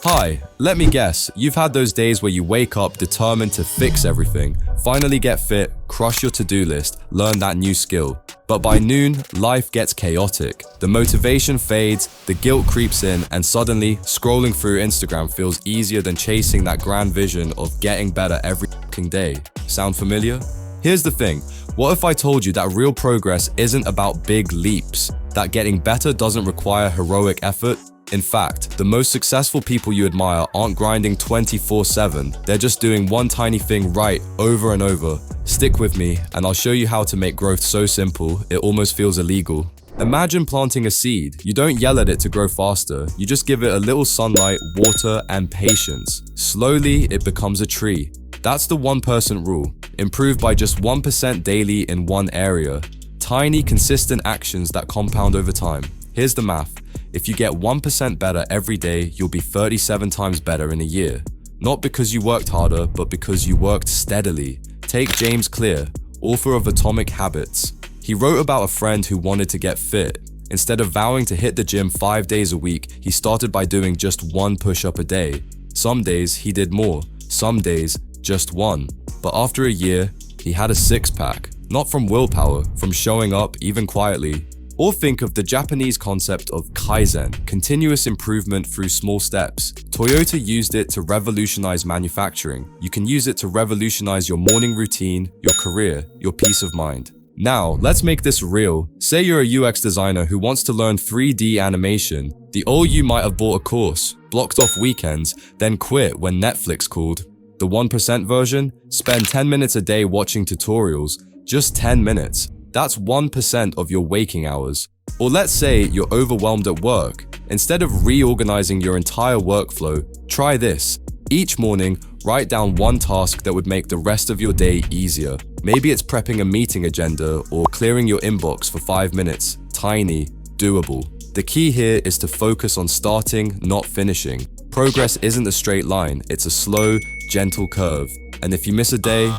Hi, let me guess, you've had those days where you wake up determined to fix everything, finally get fit, crush your to-do list, learn that new skill. But by noon, life gets chaotic. The motivation fades, the guilt creeps in, and suddenly, scrolling through Instagram feels easier than chasing that grand vision of getting better every fucking day. Sound familiar? Here's the thing, what if I told you that real progress isn't about big leaps, that getting better doesn't require heroic effort? In fact, the most successful people you admire aren't grinding 24/7, they're just doing one tiny thing right over and over. Stick with me, and I'll show you how to make growth so simple, it almost feels illegal. Imagine planting a seed. You don't yell at it to grow faster, you just give it a little sunlight, water, and patience. Slowly, it becomes a tree. That's the 1% rule. Improve by just 1% daily in one area. Tiny, consistent actions that compound over time. Here's the math. If you get 1% better every day, you'll be 37 times better in a year. Not because you worked harder, but because you worked steadily. Take James Clear, author of Atomic Habits. He wrote about a friend who wanted to get fit. Instead of vowing to hit the gym 5 days a week, he started by doing just one push-up a day. Some days he did more, some days just one. But after a year, he had a six-pack. Not from willpower, from showing up even quietly. Or think of the Japanese concept of Kaizen, continuous improvement through small steps. Toyota used it to revolutionize manufacturing. You can use it to revolutionize your morning routine, your career, your peace of mind. Now, let's make this real. Say you're a UX designer who wants to learn 3D animation. The old you might have bought a course, blocked off weekends, then quit when Netflix called. The 1% version? Spend 10 minutes a day watching tutorials. Just 10 minutes. That's 1% of your waking hours. Or let's say you're overwhelmed at work. Instead of reorganizing your entire workflow, try this. Each morning, write down one task that would make the rest of your day easier. Maybe it's prepping a meeting agenda or clearing your inbox for 5 minutes. Tiny, doable. The key here is to focus on starting, not finishing. Progress isn't a straight line, it's a slow, gentle curve. And if you miss a day,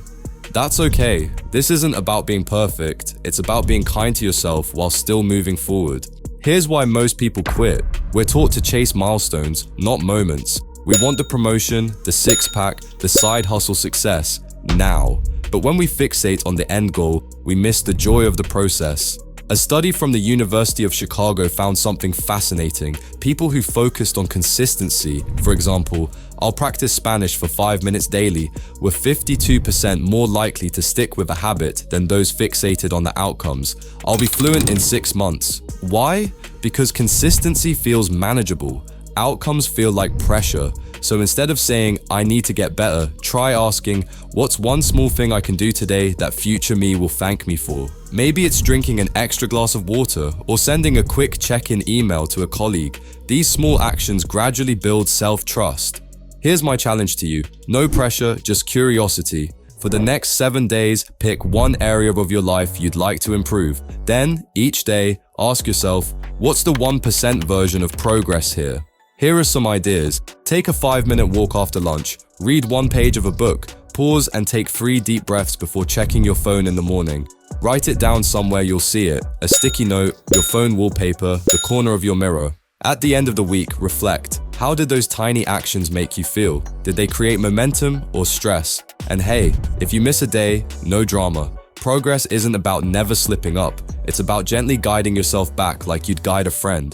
that's okay. This isn't about being perfect, it's about being kind to yourself while still moving forward. Here's why most people quit. We're taught to chase milestones, not moments. We want the promotion, the six-pack, the side hustle success, now. But when we fixate on the end goal, we miss the joy of the process. A study from the University of Chicago found something fascinating. People who focused on consistency, for example, I'll practice Spanish for 5 minutes daily, were 52% more likely to stick with a habit than those fixated on the outcomes. I'll be fluent in 6 months. Why? Because consistency feels manageable. Outcomes feel like pressure. So instead of saying, I need to get better, try asking, what's one small thing I can do today that future me will thank me for? Maybe it's drinking an extra glass of water or sending a quick check-in email to a colleague. These small actions gradually build self-trust. Here's my challenge to you. No pressure, just curiosity. For the next 7 days, pick one area of your life you'd like to improve. Then, each day, ask yourself, what's the 1% version of progress here? Here are some ideas. Take a 5-minute walk after lunch. Read 1 page of a book. Pause and take 3 deep breaths before checking your phone in the morning. Write it down somewhere you'll see it. A sticky note, your phone wallpaper, the corner of your mirror. At the end of the week, reflect. How did those tiny actions make you feel? Did they create momentum or stress? And hey, if you miss a day, no drama. Progress isn't about never slipping up. It's about gently guiding yourself back like you'd guide a friend.